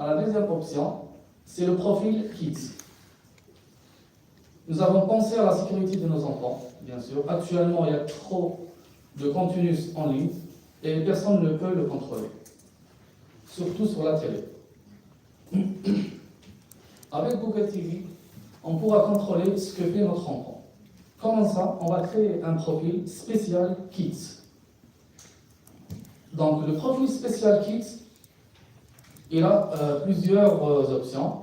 la deuxième option, c'est le profil Kids. Nous avons pensé à la sécurité de nos enfants, bien sûr. Actuellement, il y a trop de contenus en ligne et personne ne peut le contrôler, surtout sur la télé. Avec Google TV, on pourra contrôler ce que fait notre enfant. Comment ça? On va créer un profil spécial Kids. Donc, le profil spécial Kids, il a plusieurs options.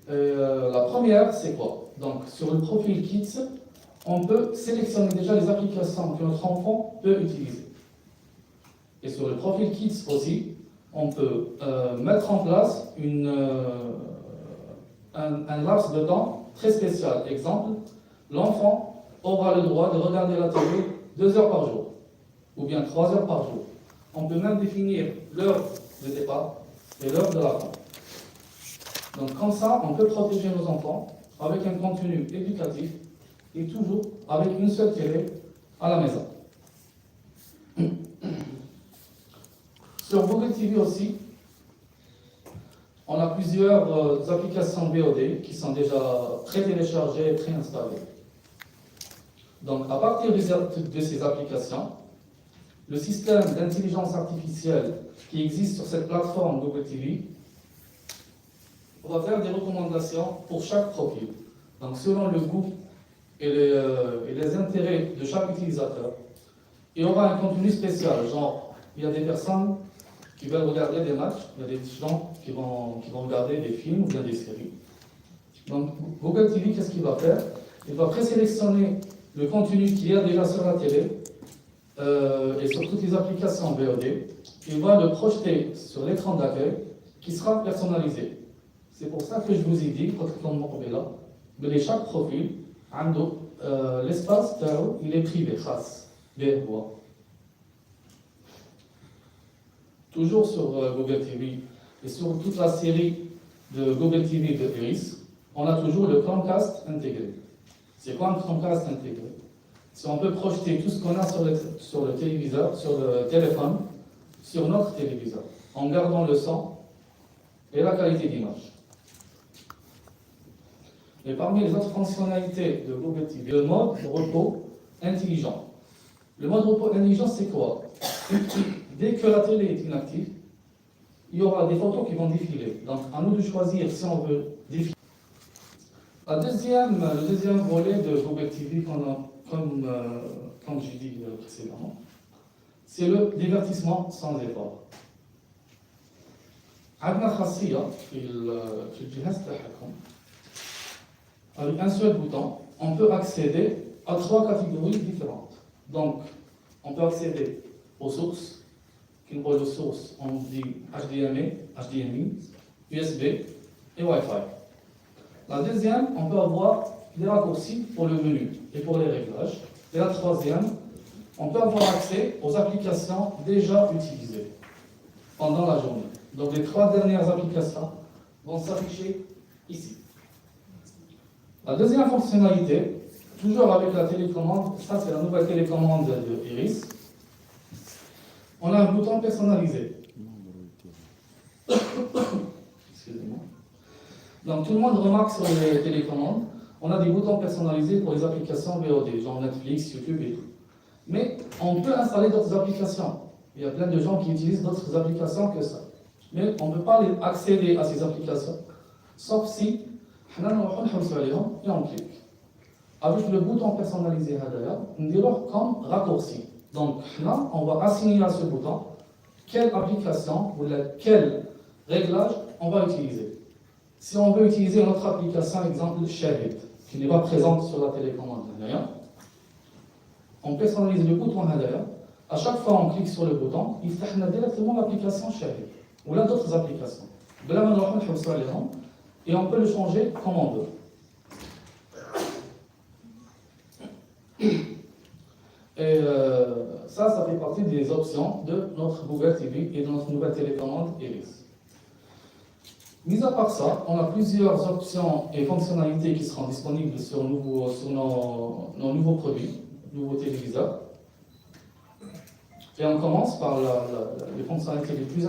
La première, c'est quoi? Donc, sur le profil Kids, on peut sélectionner déjà les applications que notre enfant peut utiliser. Et sur le profil Kids aussi, on peut mettre en place un laps de temps très spécial. Exemple, l'enfant aura le droit de regarder la télé 2 heures par jour, ou bien 3 heures par jour. On peut même définir l'heure de départ et l'heure de la fin. Donc comme ça, on peut protéger nos enfants avec un contenu éducatif et toujours avec une seule télé à la maison. Sur Google TV aussi, on a plusieurs applications VOD qui sont déjà pré-téléchargées et pré-installées. Donc à partir de ces applications, le système d'intelligence artificielle qui existe sur cette plateforme Google TV va faire des recommandations pour chaque profil. Donc selon le goût et les intérêts de chaque utilisateur, il y aura un contenu spécial, genre il y a des personnes qui veulent regarder des matchs, il y a des gens qui vont regarder des films ou bien des séries. Donc Google TV, qu'est-ce qu'il va faire? Il va présélectionner le contenu qu'il y a déjà sur la télé et sur toutes les applications VOD. Il va le projeter sur l'écran d'accueil qui sera personnalisé. C'est pour ça que je vous ai dit, que chaque profil, l'espace, il est privé, toujours sur Google TV et sur toute la série de Google TV de Iris, on a toujours le Chromecast intégré. C'est quoi un Chromecast intégré? C'est on peut projeter tout ce qu'on a sur le téléviseur, sur le téléphone, sur notre téléviseur, en gardant le son et la qualité d'image. Et parmi les autres fonctionnalités de Google TV, le mode repos intelligent. Le mode repos intelligent, c'est quoi? Dès que la télé est inactive, il y aura des photos qui vont défiler. Donc, à nous de choisir si on veut défiler. Le deuxième volet de Google TV, comme j'ai dit précédemment, c'est le divertissement sans effort. عندنا خاصية في الجهاز تاعكم. Avec un seul bouton, on peut accéder à 3 catégories différentes. Donc, on peut accéder aux sources, qui nous les sources, on dit HDMI, USB et Wi-Fi. La deuxième, on peut avoir des raccourcis pour le menu et pour les réglages. Et la troisième, on peut avoir accès aux applications déjà utilisées pendant la journée. Donc, les 3 dernières applications vont s'afficher ici. La deuxième fonctionnalité, toujours avec la télécommande, ça c'est la nouvelle télécommande de Iris, on a un bouton personnalisé. Excusez-moi. Donc tout le monde remarque sur les télécommandes, on a des boutons personnalisés pour les applications VOD, genre Netflix, YouTube et tout. Mais on peut installer d'autres applications. Il y a plein de gens qui utilisent d'autres applications que ça. Mais on ne peut pas accéder à ces applications, sauf si et on clique. Avec le bouton personnalisé, on dirait comme raccourci. Donc là, on va assigner à ce bouton quelle application ou quel réglage on va utiliser. Si on veut utiliser notre application, exemple Shahid, qui n'est pas présente sur la télécommande, on personnalise le bouton. À chaque fois on clique sur le bouton, il fait directement l'application Shahid ou là d'autres applications. Et on peut le changer comme on veut. Et ça fait partie des options de notre Google TV et de notre nouvelle télécommande Iris. Mis à part ça, on a plusieurs options et fonctionnalités qui seront disponibles sur nos nouveaux produits, nouveaux téléviseurs. Et on commence par les fonctionnalités les plus